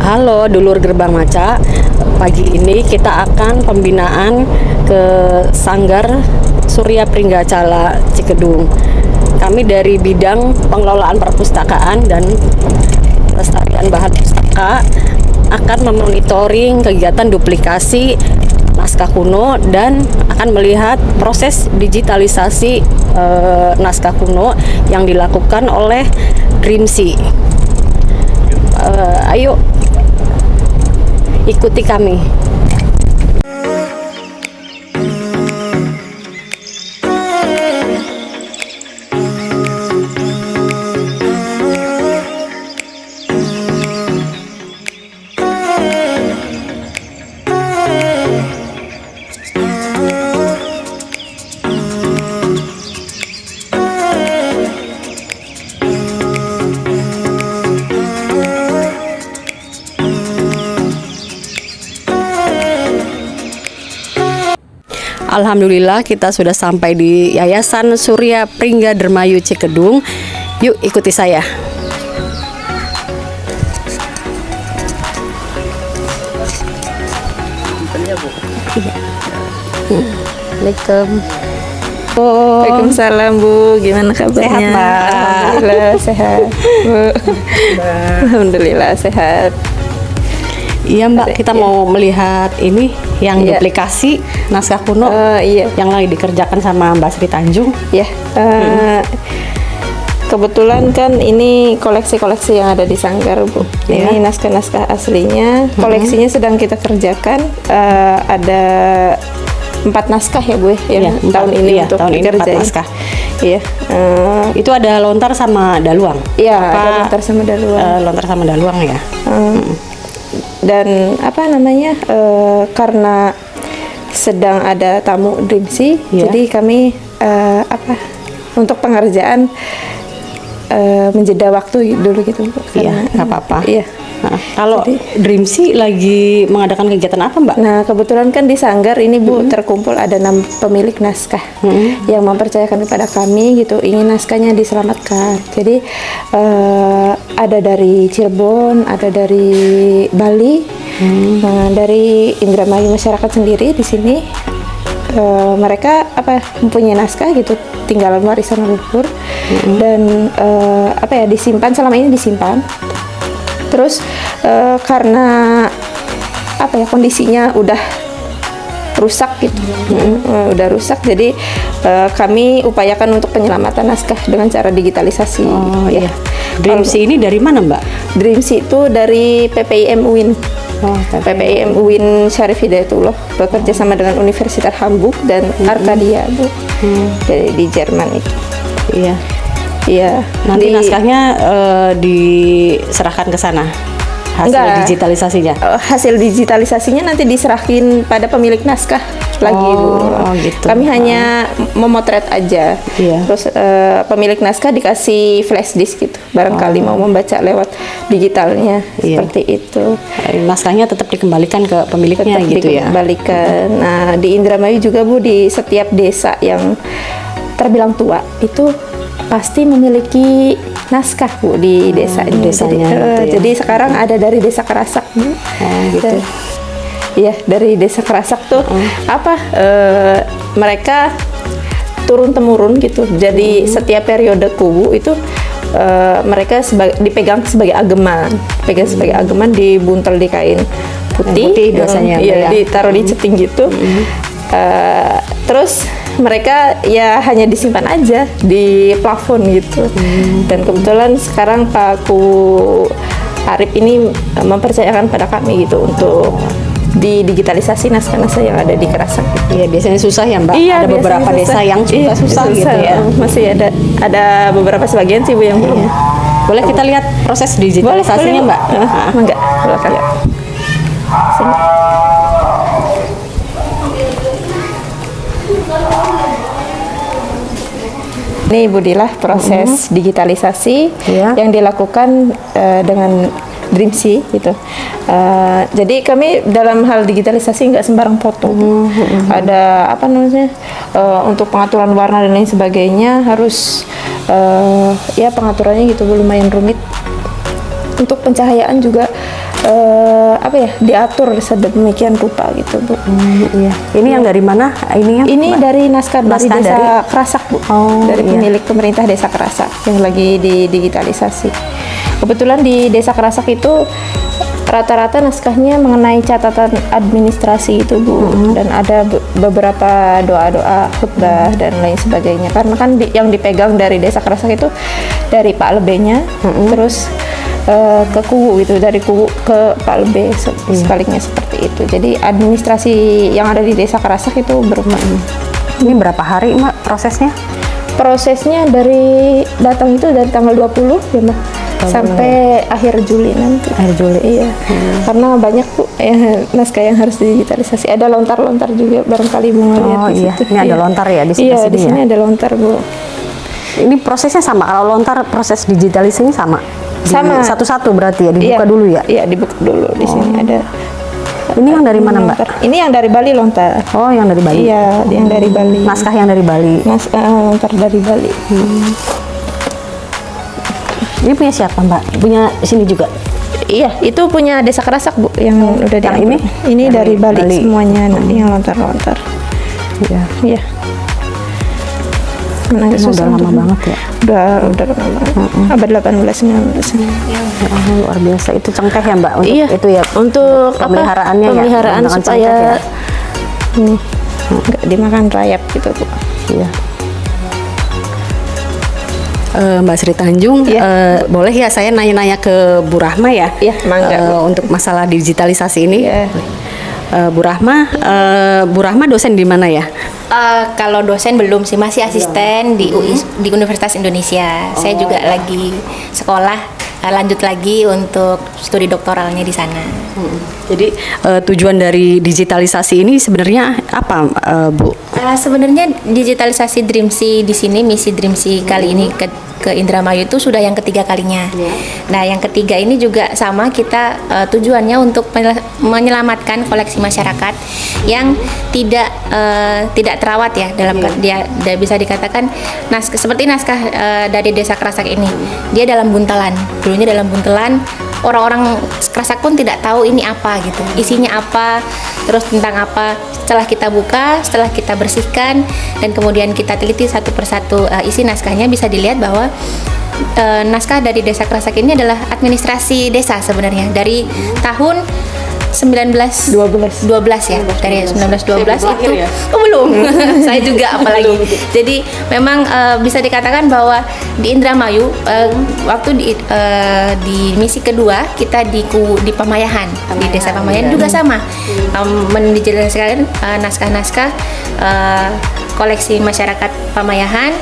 Halo dulur Gerbang Maca, pagi ini kita akan pembinaan ke Sanggar Surya Pringgacala Cikedung. Kami dari bidang pengelolaan perpustakaan dan pelestarian bahan pustaka akan memonitoring kegiatan duplikasi naskah kuno dan akan melihat proses digitalisasi naskah kuno yang dilakukan oleh Dreamsea. Ayo ikuti kami. Alhamdulillah kita sudah sampai di Yayasan Surya Pringgadermayu Cikedung. Yuk ikuti saya. Assalamualaikum. Waalaikumsalam Bu, gimana kabarnya? Sehat, Mbak. Alhamdulillah sehat Bu. Alhamdulillah sehat. Iya Mbak, kita mau melihat ini yang duplikasi naskah kuno yang lagi dikerjakan sama Mbak Sri Tanjung. Ya, kebetulan kan ini koleksi-koleksi yang ada di Sanggar Bu. Ini naskah-naskah aslinya, koleksinya sedang kita kerjakan. Ada 4 naskah ya Bu ya, tahun ini untuk tahun ini 4 dikerjain. naskah. Iya. Itu ada lontar sama daluang. Iya, ada lontar sama daluang. Lontar sama daluang ya. Dan apa namanya, karena sedang ada tamu Dreamsea, jadi kami untuk pengerjaan menjeda waktu dulu gitu Bu. Iya, nggak apa-apa. Iya. Nah, kalau Dreamsea lagi mengadakan kegiatan apa Mbak? Nah, kebetulan kan di Sanggar ini Bu terkumpul ada 6 pemilik naskah yang mempercayakan kepada kami gitu, ingin naskahnya diselamatkan. Jadi ada dari Cirebon, ada dari Bali, nah, dari Indramayu masyarakat sendiri di sini. Mereka mempunyai naskah gitu, tinggalan warisan leluhur dan disimpan, selama ini disimpan. Terus karena kondisinya udah rusak gitu, udah rusak, jadi kami upayakan untuk penyelamatan naskah dengan cara digitalisasi. Dreamsea ini dari mana Mbak? Dreamsea itu dari PPIM UIN. PPIM UIN Syarif Hidayatullah bekerja sama dengan Universitas Hamburg dan Arkadia Bu. Jadi di Jerman itu. Iya. Iya. Nanti naskahnya diserahkan ke sana. Digitalisasinya. Hasil digitalisasinya nanti diserahin pada pemilik naskah lagi Bu. Gitu. Kami hanya memotret aja. Terus pemilik naskah dikasih flash disk gitu. Barangkali mau membaca lewat digitalnya seperti itu. Naskahnya tetap dikembalikan ke pemiliknya tetap gitu ya. Dikembalikan. Nah, di Indramayu juga Bu, di setiap desa yang terbilang tua itu pasti memiliki naskah Bu di desanya. Jadi sekarang ada dari Desa Kerasak Bu. Gitu. Iya, dari Desa Kerasak tuh mereka turun temurun gitu. Jadi setiap periode kubu itu mereka dipegang sebagai ageman, dibuntel di kain putih biasanya. Iya, ditaruh di ceting gitu. Terus mereka ya hanya disimpan aja di plafon gitu. Dan kebetulan sekarang Pak Ku Arif ini mempercayakan pada kami gitu untuk digitalisasi naskah-naskah yang ada di Kerasak. Iya, biasanya susah ya Mbak. Iya, ada beberapa desa yang susah gitu ya. Masih ada beberapa sebagian sih Bu yang belum. Boleh kita lihat proses digitalisasinya Mbak? Enggak, silakan. Sini. Ini Bu Dilah proses digitalisasi yang dilakukan dengan Dreamsea gitu. Jadi kami dalam hal digitalisasi nggak sembarang foto. Ada untuk pengaturan warna dan lain sebagainya harus ya pengaturannya gitu lumayan rumit. Untuk pencahayaan juga apa ya, diatur sedemikian rupa gitu Bu. Iya. Ini yang dari mana? Ini dari naskah dari Naskah Desa dari? Kerasak Bu. Dari Iya. pemilik pemerintah Desa Kerasak yang lagi didigitalisasi. Kebetulan di Desa Kerasak itu rata-rata naskahnya mengenai catatan administrasi itu Bu, dan ada beberapa doa-doa, khutbah dan lain sebagainya. Karena kan yang dipegang dari Desa Kerasak itu dari Pak Lebenya, terus ke Kuwu gitu, dari Kuwu ke Pak Lebe, sebaliknya seperti itu. Jadi administrasi yang ada di Desa Kerasak itu berupa Ini berapa hari Mbak prosesnya? prosesnya dari datang itu dari tanggal 20 ya Mbak, sampai akhir Juli nanti. Akhir Juli. Iya. Karena banyak Bu naskah yang harus digitalisasi. Ada lontar-lontar juga barangkali Bu ngeliat di Iya. situ. Ini ada lontar ya di Iya, sini di sini ya. ada lontar Bu. Ini prosesnya sama. Kalau lontar proses digitalisasinya sama. Sama. Satu-satu berarti ya dibuka Iya. dulu ya. Iya, dibuka dulu. Di sini ada. Ini yang dari mana Mbak? lontar. Ini yang dari Bali lontar. Oh, yang dari Bali. Iya, yang dari Bali. Naskah yang dari Bali. Lontar dari Bali. Ini punya siapa Mbak? Punya sini juga. Iya, itu punya Desa Kerasak Bu yang udah Yang diambil. Ini dari Bali, semuanya yang lontar-lontar. Iya. Iya. Nah, Ini udah lama banget ya. Udah lama banget. Abad 18-19. Ya, luar biasa. Itu cengkeh ya Mbak? Untuk Iya. itu ya. Untuk pemeliharaannya ya. pemeliharaan Dengan supaya cengkeh ya. ini nggak dimakan rayap gitu Bu. Iya. Mbak Sri Tanjung, Iya. boleh ya saya nanya-nanya ke Bu Rahma ya? Iya, mangga, Bu. Untuk masalah digitalisasi ini. Iya. Bu Rahma dosen di mana ya? Kalau dosen belum sih, masih asisten di UI, di Universitas Indonesia. Saya juga lagi sekolah, lanjut lagi untuk studi doktoralnya di sana. Jadi tujuan dari digitalisasi ini sebenarnya apa, Bu? Sebenarnya digitalisasi Dreamsea di sini, misi Dreamsea kali ini ke Indramayu itu sudah yang ketiga kalinya. Nah, yang ketiga ini juga sama, kita tujuannya untuk menyelamatkan koleksi masyarakat yang tidak terawat ya, dalam dia bisa dikatakan seperti naskah dari Desa Kerasak ini. Dia dalam buntelan. Dulunya dalam buntelan, orang-orang Kerasak pun tidak tahu ini apa gitu. Isinya apa, terus tentang apa. Setelah kita buka, setelah kita bersihkan dan kemudian kita teliti satu persatu isi naskahnya, bisa dilihat bahwa naskah dari Desa Kerasak ini adalah administrasi desa sebenarnya dari tahun 1912 ya, dari 1912 itu belum saya juga apalagi. Jadi memang bisa dikatakan bahwa di Indramayu waktu di misi kedua kita di Pamayahan, di Desa Pamayahan juga sama mendijelaskan naskah-naskah koleksi masyarakat Pamayahan,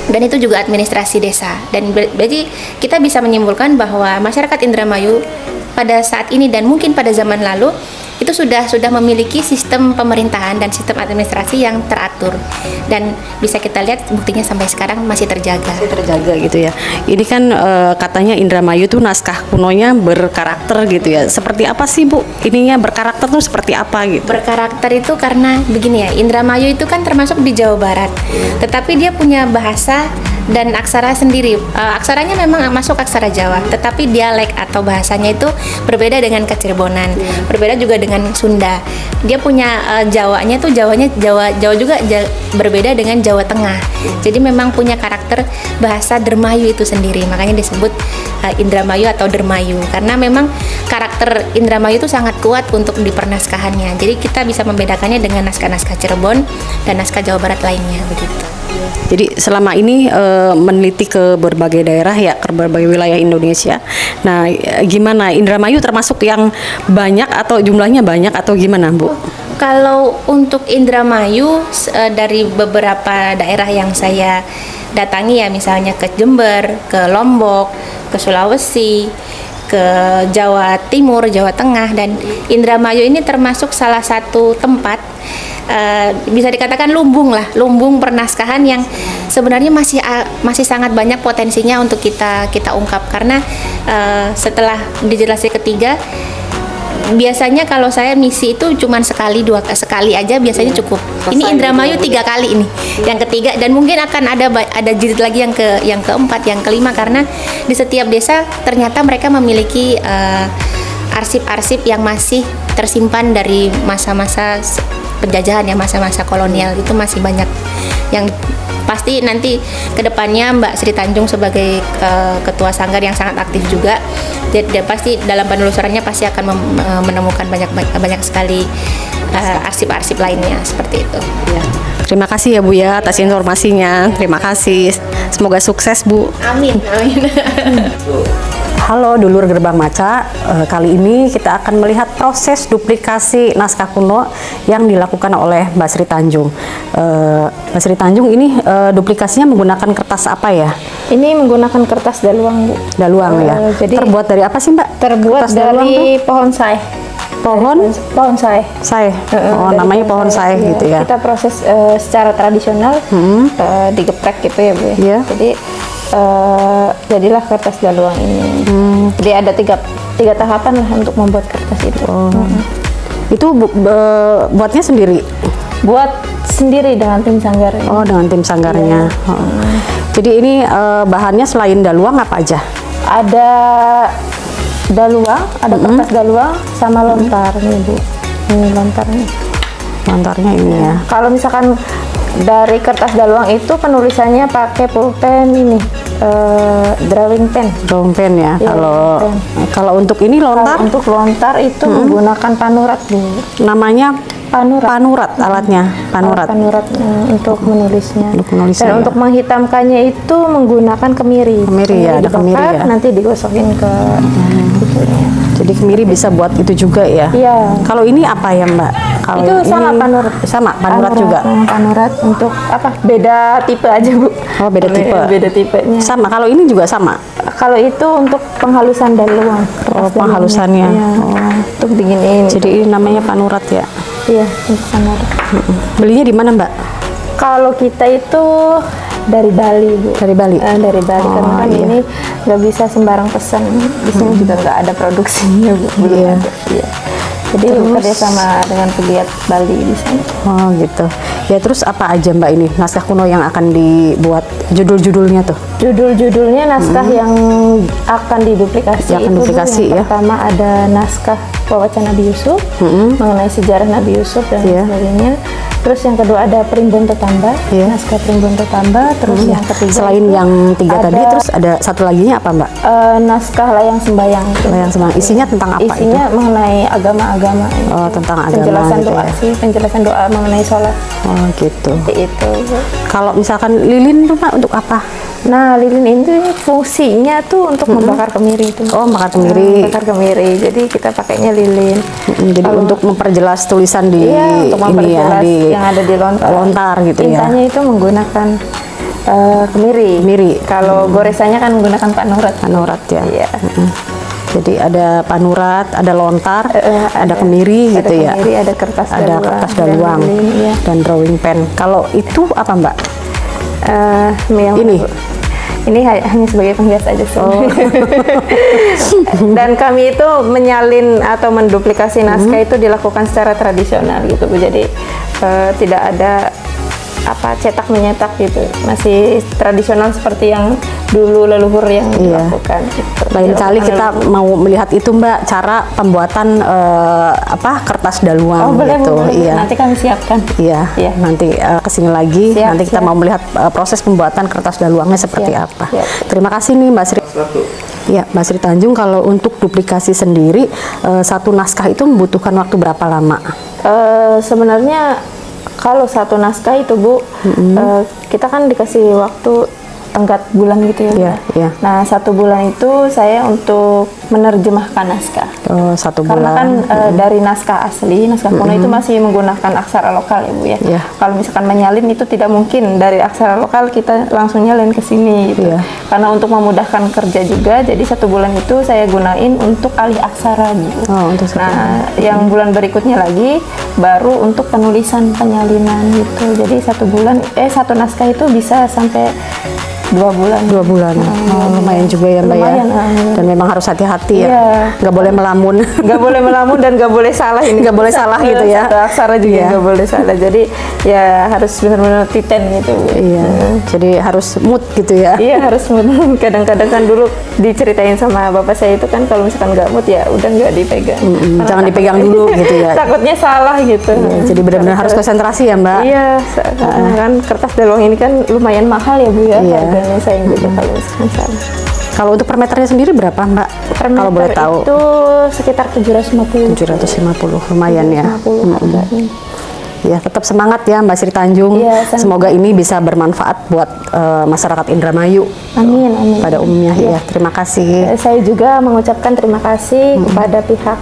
dan itu juga administrasi desa. Dan berarti kita bisa menyimpulkan bahwa masyarakat Indramayu pada saat ini dan mungkin pada zaman lalu itu sudah memiliki sistem pemerintahan dan sistem administrasi yang teratur, dan bisa kita lihat buktinya sampai sekarang masih terjaga. Gitu ya. Ini kan katanya Indramayu tuh naskah kunonya berkarakter gitu ya. Seperti apa sih Bu? Ininya berkarakter tuh seperti apa gitu? Berkarakter itu karena begini ya, Indramayu itu kan termasuk di Jawa Barat, tetapi dia punya bahasa dan aksara sendiri. Aksaranya memang masuk aksara Jawa, tetapi dialek atau bahasanya itu berbeda dengan Kecirebonan, berbeda juga dengan Sunda. Dia punya Jawanya tuh Jawa juga berbeda dengan Jawa Tengah. Jadi memang punya karakter bahasa Dermayu itu sendiri. Makanya disebut Indramayu atau Dermayu, karena memang karakter Indramayu itu sangat kuat untuk di pernaskahannya. Jadi kita bisa membedakannya dengan naskah-naskah Cirebon dan naskah Jawa Barat lainnya begitu. Jadi selama ini meneliti ke berbagai daerah ya, ke berbagai wilayah Indonesia. Nah, gimana Indramayu termasuk yang banyak atau jumlahnya banyak atau gimana, Bu? Kalau untuk Indramayu dari beberapa daerah yang saya datangi ya, misalnya ke Jember, ke Lombok, ke Sulawesi, ke Jawa Timur, Jawa Tengah, dan Indramayu ini termasuk salah satu tempat bisa dikatakan lumbung pernaskahan yang sebenarnya masih sangat banyak potensinya untuk kita ungkap, karena setelah digitalisasi ketiga, biasanya kalau saya misi itu cuma sekali aja biasanya cukup. Ini Indramayu 3 kali ini, yang ketiga, dan mungkin akan ada jilid lagi yang keempat, yang kelima, karena di setiap desa ternyata mereka memiliki arsip-arsip yang masih tersimpan dari masa-masa penjajahan ya, masa-masa kolonial itu masih banyak yang pasti nanti kedepannya Mbak Sri Tanjung sebagai ketua sanggar yang sangat aktif juga, dia pasti dalam penelusurannya pasti akan menemukan banyak sekali arsip-arsip lainnya seperti itu. Ya. Terima kasih ya Bu ya atas informasinya. Terima kasih. Semoga sukses Bu. Amin, amin. Halo dulur Gerbang Maca, kali ini kita akan melihat proses duplikasi naskah kuno yang dilakukan oleh Mbak Sri Tanjung. Mbak Sri Tanjung ini duplikasinya menggunakan kertas apa ya? Ini menggunakan kertas daluang, Bu. Daluang ya. Jadi terbuat dari apa sih Mbak? terbuat Kertas daluang tuh? dari pohon sai. Pohon sai. Sai. Oh, Dari namanya pohon sai, sai iya. gitu ya. Kita proses secara tradisional, digeprek gitu ya Bu ya. Iya. Jadi jadilah kertas daluang ini. Jadi ada tiga tahapan lah untuk membuat kertas itu. Itu buatnya sendiri? Buat sendiri dengan tim sanggar. Oh, dengan tim sanggarnya. Iya. Oh. Jadi ini bahannya selain daluang apa aja? Ada daluang, ada kertas daluang sama lontar nih Bu. Ini lontar nih. Lontarnya ini ya. Kalau misalkan dari kertas daluang itu penulisannya pakai pulpen ini, drawing pen. Drawing pen ya. Iya, Kalau untuk ini lontar Kalau untuk lontar itu menggunakan panurat Bu. namanya Panurat. panurat alatnya, panurat. Panurat untuk menulisnya. Untuk menulisnya, Dan ya. untuk menghitamkannya itu menggunakan kemiri. Kemiri ya, ada kemiri dibakar, ya. Nanti digosokin ke itunya. Jadi kemiri bisa buat itu juga ya. Iya. Kalau ini apa ya Mbak? Kalau Itu sama ini panurat. Sama panurat juga. Panurat untuk apa? Beda tipe aja Bu. Oh, beda tipe. Beda tipenya. Sama. Kalau ini juga sama. Kalau itu untuk penghalusan daluang. Oh, Kertas penghalusannya. daluangnya. Iya. Oh. Untuk diginiin. Jadi ini namanya panurat ya. Iya, untuk panurat. Belinya di mana Mbak? Kalau kita itu dari Bali Bu. Dari Bali. Dari Bali Oh, karena kan iya. ini nggak bisa sembarang pesan. Di sini juga nggak ada produksinya Bu. Belum Iya. ada. Iya. Jadi Terus? kerja sama dengan pegiat Bali di sana. Oh gitu. Ya terus apa aja Mbak ini naskah kuno yang akan dibuat judul-judulnya tuh? Judul-judulnya naskah yang akan diduplikasi Yang akan itu Bu. duplikasi, Yang ya. pertama ada naskah Wawacan Nabi Yusuf mengenai sejarah Nabi Yusuf dan Iya. sebagainya. Terus yang kedua ada Primbon Tetamba, Iya. naskah Primbon Tetamba. Terus yang ketiga Selain itu yang tiga ada, tadi, terus ada satu laginya apa Mbak? naskah Layang Sembayang. Layang Sembayang. Isinya tentang apa Isinya mengenai agama-agama. Oh, tentang agama Penjelasan gitu doa ya. sih, penjelasan doa mengenai sholat. Oh gitu. Seperti itu. Bu. Kalau misalkan lilin tuh Mbak untuk apa? Nah, lilin itu fungsinya tuh untuk membakar kemiri itu. Oh, bakar kemiri. Bakar kemiri. Jadi kita pakainya lilin. Jadi untuk memperjelas tulisan di Iya, untuk ini ya memperjelas di yang ada di lontar. gitu ya. Tintanya itu menggunakan kemiri. Kemiri. Kalau goresannya kan menggunakan panurat. Panurat ya. Iya. Jadi ada panurat, ada lontar, ada kemiri ada gitu ya. kemiri, ada kertas Ada daluang, kertas dan daluang lilin, iya. dan drawing pen. Kalau itu apa Mbak? Yang Ini? Ini hanya sebagai penghias aja sih. Oh. Dan kami itu menyalin atau menduplikasi naskah itu dilakukan secara tradisional gitu Bu. Jadi tidak ada cetak menyetak gitu, masih tradisional seperti yang dulu leluhur yang dilakukan gitu. Lain kali kita mau melihat itu Mbak, cara pembuatan kertas daluang boleh, gitu. boleh. Iya. Nanti kami siapkan. Iya, Iya. nanti kesini lagi. Siap, nanti kita siap. mau melihat proses pembuatan kertas daluangnya seperti Siap, apa. siap. Terima kasih nih Mbak Sri. Ya, Mbak Sri Tanjung, kalau untuk duplikasi sendiri satu naskah itu membutuhkan waktu berapa lama? Sebenarnya kalau satu naskah itu Bu, kita kan dikasih waktu tenggat bulan gitu ya. Bu. Iya, iya. Nah, 1 bulan itu saya untuk menerjemahkan naskah. Oh, 1 Karena bulan. kan dari naskah asli, naskah kuno itu masih menggunakan aksara lokal ya Bu ya. Iya. Kalau misalkan menyalin itu tidak mungkin dari aksara lokal kita langsung nyalin ke sini gitu. Iya. Karena untuk memudahkan kerja juga, jadi 1 bulan itu saya gunain untuk alih aksara gitu. Oh, untuk satu Nah, yang bulan berikutnya lagi baru untuk penulisan penyalinan gitu. Jadi 1 bulan, 1 naskah itu bisa sampai 2 bulan. 2 bulan. Oh, lumayan juga ya Mbak Lumayan, ya. Dan memang harus hati-hati ya. Iya. Nggak boleh melamun. Nggak boleh melamun dan nggak boleh salah ini. Nggak boleh salah gitu ya. Satu aksara juga Iya. nggak boleh salah. Jadi ya harus benar-benar titen gitu. Iya. Jadi harus mood gitu ya. Iya harus mood. Kadang-kadang kan dulu diceritain sama bapak saya itu kan kalau misalkan nggak mood ya udah nggak dipegang. Karena Jangan dipegang dulu gitu ya. Takutnya salah gitu. Iya, jadi benar-benar harus konsentrasi ya Mbak. Iya, karena kan kertas daluang ini kan lumayan mahal ya Bu ya Iya. harganya saya gitu kalau misalkan salah. Kalau untuk per meternya sendiri berapa Mbak? Per Kalau boleh meter tahu. itu sekitar 750. 750 lumayan ya. 750 harganya. Ya, tetap semangat ya Mbak Sri Tanjung. Iya, Semoga ini bisa bermanfaat buat masyarakat Indramayu Amin, amin. pada umumnya ya. Terima kasih. Saya juga mengucapkan terima kasih kepada pihak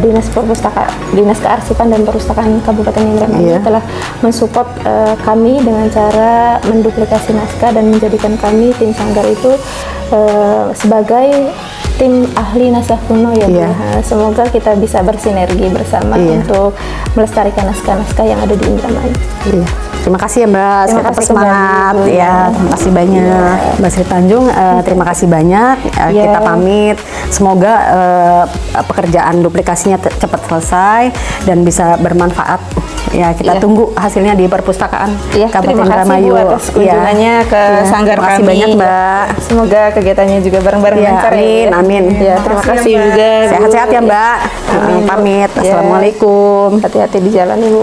Dinas Kearsipan dan Perpustakaan Kabupaten Indramayu Iya. telah mensupport kami dengan cara menduplikasi naskah dan menjadikan kami tim Sanggar itu sebagai tim ahli naskah kuno ya Bu. Iya. Semoga kita bisa bersinergi bersama Iya. untuk melestarikan naskah-naskah yang ada di Indramayu. Iya. Terima kasih ya Mbak. Terima Tetap kasih semangat kembali, Bu. ya. Terima kasih banyak Mbak Sri Tanjung. Terima kasih banyak. Iya. Kita pamit. Semoga pekerjaan duplikasinya cepat selesai dan bisa bermanfaat. Ya, kita Iya. tunggu hasilnya di perpustakaan Iya, Kabupaten terima kasih Indramayu. Bu atas kunjungannya ke Iya. Sanggar Terima kasih kami. banyak Mbak. Semoga kegiatannya juga bareng-bareng Ya, lancar amin, ya. amin. Ya, terima kasih juga. Bu. Sehat-sehat ya Mbak. Amin, Bu. Pamit. Ya. Assalamualaikum. Hati-hati di jalan Ibu.